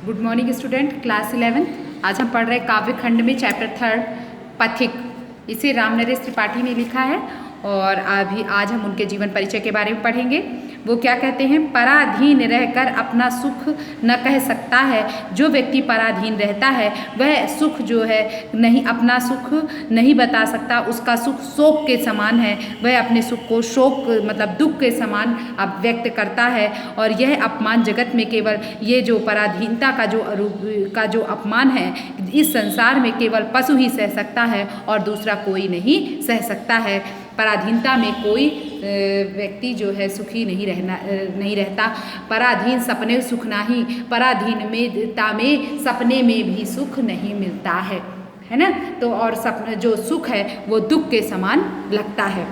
Good morning student, class 11। आज हम पढ़ रहे काव्य खंड में चैप्टर 3 पथिक। इसे राम नरेश त्रिपाठी ने लिखा है और आज हम उनके जीवन परिचय के बारे में पढ़ेंगे। वो क्या कहते हैं? पराधीन रहकर अपना सुख न कह सकता है। जो व्यक्ति पराधीन रहता है वह सुख जो है नहीं, अपना सुख नहीं बता सकता। उसका सुख शोक के समान है। वह अपने सुख को शोक मतलब दुख के समान व्यक्त करता है। और यह अपमान जगत में केवल ये जो पराधीनता का जो अपमान है, इस संसार में केवल पशु ही सह सकता है और दूसरा कोई नहीं सह सकता है। पराधीनता में कोई व्यक्ति जो है सुखी नहीं रहता। पराधीन सपने सुख नाही, पराधीनता में सपने में भी सुख नहीं मिलता है ना। तो और सपने जो सुख है वो दुख के समान लगता है।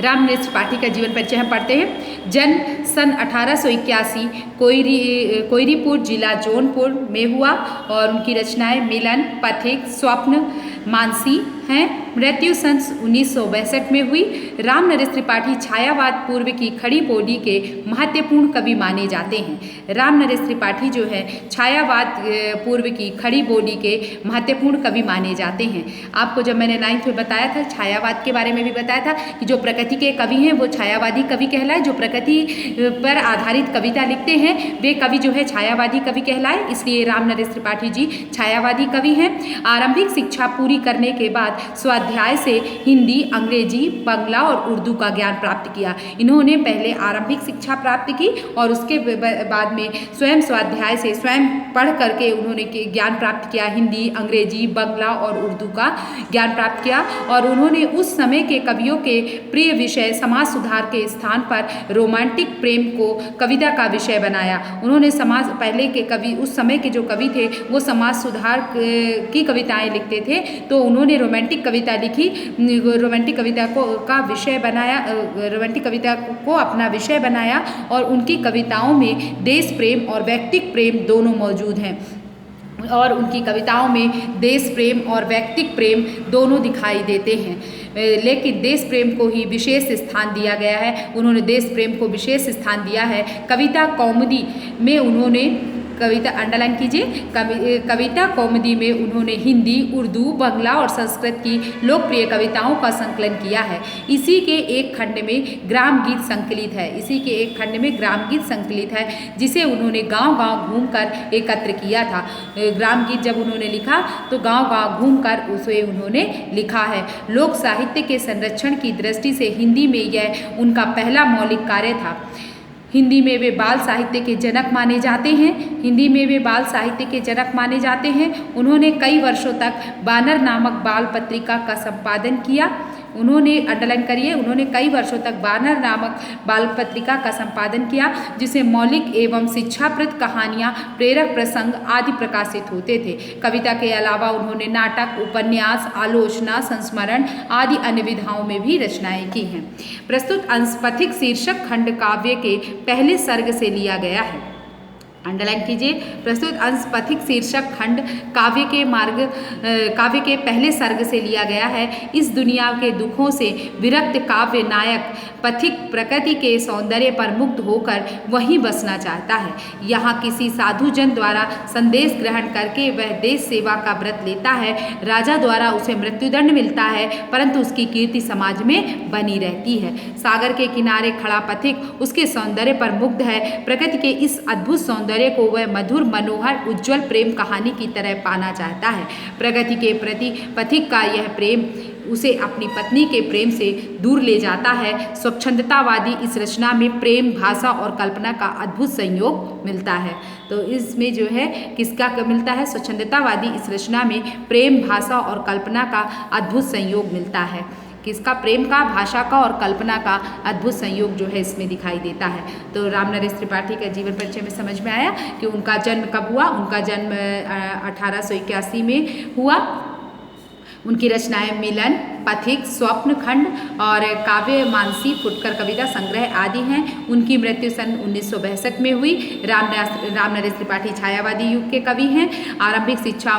राम नरेश त्रिपाठी का जीवन परिचय हम पढ़ते हैं। जन्म सन 1881 कोयरीपुर जिला जौनपुर में हुआ और उनकी रचनाएं मिलन, पथिक, स्वप्न, मानसी हैं। मृत्यु सन 1962 में हुई। राम नरेश त्रिपाठी छायावाद पूर्व की खड़ी बोली के महत्वपूर्ण कवि माने जाते हैं। राम नरेश त्रिपाठी जो है छायावाद पूर्व की खड़ी बोली के महत्वपूर्ण कवि माने जाते हैं। आपको जब मैंने 9th में बताया था, छायावाद के बारे में भी बताया था कि जो प्रकृति के कवि हैं वो छायावादी कवि कहलाए। जो प्रकृति पर आधारित कविता लिखते हैं वे कवि जो है छायावादी कवि कहलाए। इसलिए राम नरेश त्रिपाठी जी छायावादी कवि हैं। आरंभिक शिक्षा पूरी करने के बाद स्वाध्याय से हिंदी, अंग्रेजी, बांग्ला और उर्दू का ज्ञान प्राप्त किया। इन्होंने पहले आरंभिक शिक्षा प्राप्त की और उसके बाद में स्वयं स्वाध्याय से स्वयं पढ़ करके उन्होंने ज्ञान प्राप्त किया। हिंदी, अंग्रेजी, बांग्ला और उर्दू का ज्ञान प्राप्त किया। और उन्होंने उस समय के कवियों के प्रिय विषय समाज सुधार के स्थान पर रोमांटिक प्रेम को कविता का विषय बनाया। उन्होंने पहले के कवि, उस समय के जो कवि थे वो समाज सुधार की कविताएं लिखते थे, तो उन्होंने रोमांटिक कविता लिखी। रोमांटिक कविता का विषय बनाया, रोमांटिक कविता को अपना विषय बनाया और उनकी कविताओं में देश प्रेम और व्यक्तिक प्रेम दोनों मौजूद हैं। और उनकी कविताओं में देश प्रेम और व्यक्तिक प्रेम दोनों दिखाई देते हैं, लेकिन देश प्रेम को ही विशेष स्थान दिया गया है। उन्होंने देश प्रेम को विशेष स्थान दिया है। कविता कौमुदी में उन्होंने कविता अंडरलाइन कीजिए, कविता कौमुदी में उन्होंने हिंदी, उर्दू, बांग्ला और संस्कृत की लोकप्रिय कविताओं का संकलन किया है। इसी के एक खंड में ग्राम गीत संकलित है, जिसे उन्होंने गांव-गांव घूमकर एकत्र किया था। ग्राम गीत जब उन्होंने लिखा तो गांव-गांव घूमकर उसे उन्होंने लिखा है। लोक साहित्य के संरक्षण की दृष्टि से हिंदी में यह उनका पहला मौलिक कार्य था। हिंदी में वे बाल साहित्य के जनक माने जाते हैं। उन्होंने कई वर्षों तक बानर नामक बाल पत्रिका का संपादन किया। उन्होंने अंडरलाइन करिए, उन्होंने कई वर्षों तक बानर नामक बाल पत्रिका का संपादन किया, जिसे मौलिक एवं शिक्षाप्रद कहानियाँ, प्रेरक प्रसंग आदि प्रकाशित होते थे। कविता के अलावा उन्होंने नाटक, उपन्यास, आलोचना, संस्मरण आदि अन्य विधाओं में भी रचनाएं की हैं। प्रस्तुत अंश पथिक शीर्षक खंड काव्य के पहले सर्ग से लिया गया है। अंडरलाइन कीजिए, प्रस्तुत अंश पथिक शीर्षक खंड काव्य के पहले सर्ग से लिया गया है। इस दुनिया के दुखों से विरक्त काव्य नायक पथिक प्रकृति के सौंदर्य पर मुग्ध होकर वहीं बसना चाहता है। यहाँ किसी साधु जन द्वारा संदेश ग्रहण करके वह देश सेवा का व्रत लेता है। राजा द्वारा उसे मृत्युदंड मिलता है, परंतु उसकी कीर्ति समाज में बनी रहती है। सागर के किनारे खड़ा पथिक उसके सौंदर्य पर मुग्ध है। प्रकृति के इस अद्भुत सौंदर्य को वह मधुर, मनोहर, उज्जवल प्रेम कहानी की तरह पाना चाहता है। प्रकृति के प्रति पथिक का यह प्रेम उसे अपनी पत्नी के प्रेम से दूर ले जाता है। स्वच्छंदतावादी इस रचना में प्रेम, भाषा और कल्पना का अद्भुत संयोग मिलता है। तो इसमें जो है किसका मिलता है? स्वच्छंदतावादी इस रचना में प्रेम, भाषा और कल्पना का अद्भुत संयोग मिलता है। किसका? प्रेम का, भाषा का और कल्पना का अद्भुत संयोग जो है इसमें दिखाई देता है। तो राम नरेश त्रिपाठी का जीवन परिचय में समझ में आया कि उनका जन्म कब हुआ। उनका जन्म 1881 में हुआ। उनकी रचनाएं मिलन, पथिक, स्वप्न खंड और काव्य मानसी, फुटकर कविता संग्रह आदि हैं। उनकी मृत्यु सन 1962 में हुई। रामनरेश त्रिपाठी छायावादी युग के कवि हैं। आरंभिक शिक्षा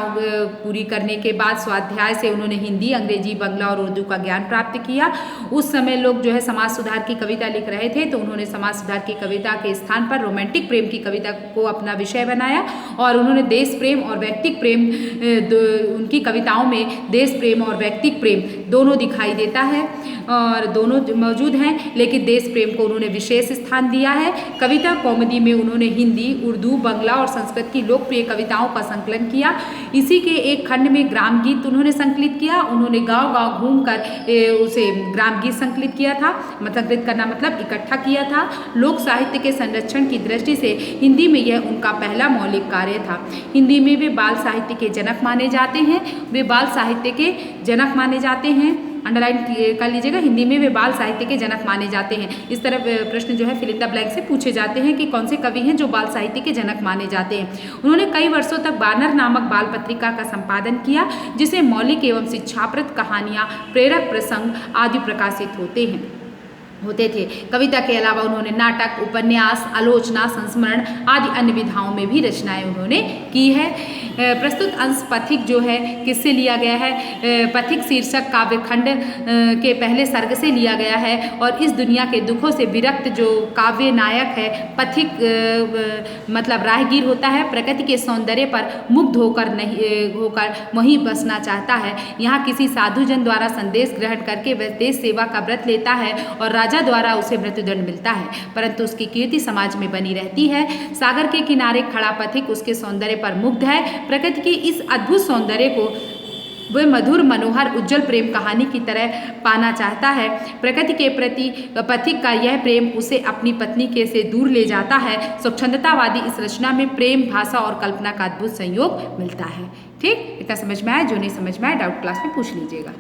पूरी करने के बाद स्वाध्याय से उन्होंने हिंदी, अंग्रेजी, बंगला और उर्दू का ज्ञान प्राप्त किया। उस समय लोग जो है समाज सुधार की कविता लिख रहे थे, तो उन्होंने समाज सुधार की कविता के स्थान पर रोमांटिक प्रेम की कविता को अपना विषय बनाया और उन्होंने देश प्रेम और व्यक्तिक प्रेम, उनकी कविताओं में देश प्रेम और व्यक्तिक प्रेम दोनों दिखाई देता है और दोनों मौजूद हैं, लेकिन देश प्रेम को उन्होंने विशेष स्थान दिया है। कविता कौमुदी में उन्होंने हिंदी, उर्दू, बंगला और संस्कृत की लोकप्रिय कविताओं का संकलन किया। इसी के एक खंड में ग्राम गीत उन्होंने संकलित किया। उन्होंने गांव-गांव घूमकर उसे ग्राम गीत संकलित किया था। संकलित करना मतलब इकट्ठा किया था। लोक साहित्य के संरक्षण की दृष्टि से हिंदी में यह उनका पहला मौलिक कार्य था। हिंदी में वे बाल साहित्य के जनक माने जाते हैं। वे बाल साहित्य के जनक माने जाते हैं, अंडरलाइन कर लीजिएगा, हिंदी में वे बाल साहित्य के जनक माने जाते हैं। इस तरह प्रश्न जो है फिल इन द ब्लैंक से पूछे जाते हैं कि कौन से कवि हैं जो बाल साहित्य के जनक माने जाते हैं। उन्होंने कई वर्षों तक बानर नामक बाल पत्रिका का संपादन किया, जिसे मौलिक एवं शिक्षाप्रद कहानियाँ, प्रेरक प्रसंग आदि प्रकाशित होते थे। कविता के अलावा उन्होंने नाटक, उपन्यास, आलोचना, संस्मरण आदि अन्य विधाओं में भी रचनाएं उन्होंने की है। प्रस्तुत अंश पथिक जो है किससे लिया गया है? पथिक शीर्षक काव्यखंड के पहले सर्ग से लिया गया है और इस दुनिया के दुखों से विरक्त जो काव्य नायक है पथिक मतलब राहगीर होता है, प्रकृति के सौंदर्य पर मुग्ध होकर वहीं बसना चाहता है। यहाँ किसी साधुजन द्वारा संदेश ग्रहण करके वह देश सेवा का व्रत लेता है और राजा द्वारा उसे मृत्युदंड मिलता है, परंतु उसकी कीर्ति समाज में बनी रहती है। सागर के किनारे खड़ा पथिक उसके सौंदर्य पर मुग्ध है। प्रकृति के इस अद्भुत सौंदर्य को वह मधुर, मनोहर, उज्जवल प्रेम कहानी की तरह पाना चाहता है। प्रकृति के प्रति पथिक का यह प्रेम उसे अपनी पत्नी के से दूर ले जाता है। स्वच्छंदतावादी इस रचना में प्रेम, भाषा और कल्पना का अद्भुत संयोग मिलता है। ठीक, इतना समझ में आया? जो नहीं समझ में आया डाउट क्लास में पूछ लीजिएगा।